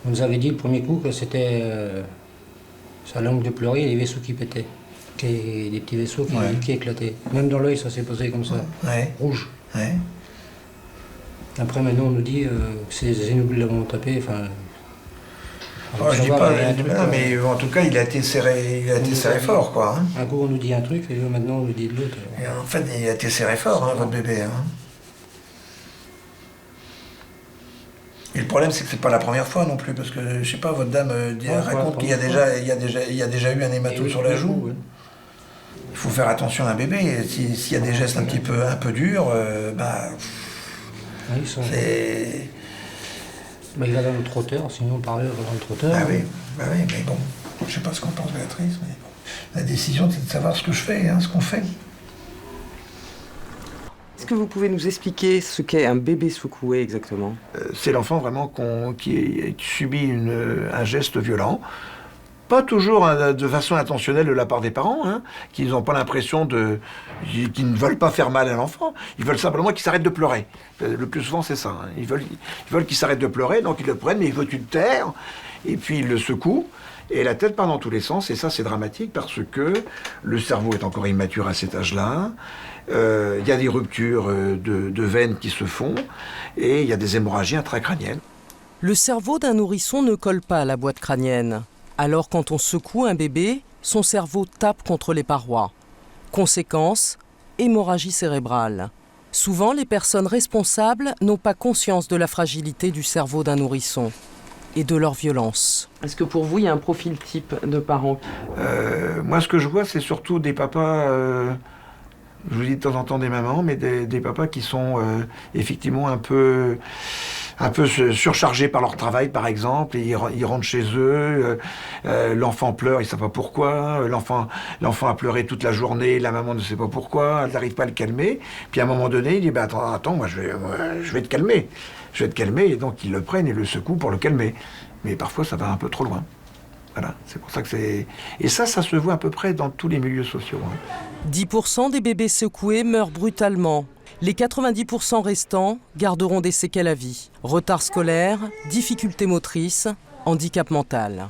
On nous avait dit le premier coup que c'était sa langue de pleurer et les vaisseaux qui pétaient. Des petits vaisseaux qui éclataient. Même dans l'œil, ça s'est posé comme ça, rouge. Ouais. Après, maintenant, on nous dit que c'est nous qui l'avons tapé. Enfin, Je dis pas, mais en tout cas, il a été serré fort, quoi. Hein. Un coup, on nous dit un truc, et maintenant, on nous dit de l'autre. Et en fait, il a été serré fort, hein, votre bébé. Hein. Et le problème, c'est que c'est pas la première fois non plus, parce que, je sais pas, votre dame raconte qu'il y a déjà eu un hématome sur la joue. Ouais. Il faut faire attention à un bébé. S'il y a des gestes un peu durs, c'est... Il va dans le trotteur, sinon on parlait dans le trotteur. Ah oui, mais bon, je sais pas ce qu'en pense Béatrice, mais bon. La décision, c'est de savoir ce que je fais, hein, ce qu'on fait. Est-ce que vous pouvez nous expliquer ce qu'est un bébé secoué exactement? C'est l'enfant vraiment qui subit un geste violent. Pas toujours de façon intentionnelle de la part des parents, hein, qui n'ont pas l'impression qu'ils ne veulent pas faire mal à l'enfant. Ils veulent simplement qu'il s'arrête de pleurer. Le plus souvent, c'est ça. Hein. Ils veulent qu'il s'arrête de pleurer, donc ils le prennent, mais il veut tu te taire, et puis ils le secouent, et la tête part dans tous les sens, et ça, c'est dramatique parce que le cerveau est encore immature à cet âge-là. Il y a des ruptures de veines qui se font, et il y a des hémorragies intracrâniennes. Le cerveau d'un nourrisson ne colle pas à la boîte crânienne. Alors quand on secoue un bébé, son cerveau tape contre les parois. Conséquence, hémorragie cérébrale. Souvent, les personnes responsables n'ont pas conscience de la fragilité du cerveau d'un nourrisson et de leur violence. Est-ce que pour vous, il y a un profil type de parents? Moi, ce que je vois, c'est surtout des papas... je vous dis de temps en temps des mamans, mais des papas qui sont effectivement un peu surchargés par leur travail, par exemple, et ils rentrent chez eux, l'enfant pleure, ils ne savent pas pourquoi, l'enfant a pleuré toute la journée, la maman ne sait pas pourquoi, elle n'arrive pas à le calmer, puis à un moment donné, il dit attends, moi je vais te calmer, et donc ils le prennent et le secouent pour le calmer, mais parfois ça va un peu trop loin. Voilà, c'est pour ça que c'est... Et ça se voit à peu près dans tous les milieux sociaux. Hein. 10% des bébés secoués meurent brutalement. Les 90% restants garderont des séquelles à vie. Retard scolaire, difficultés motrices, handicap mental.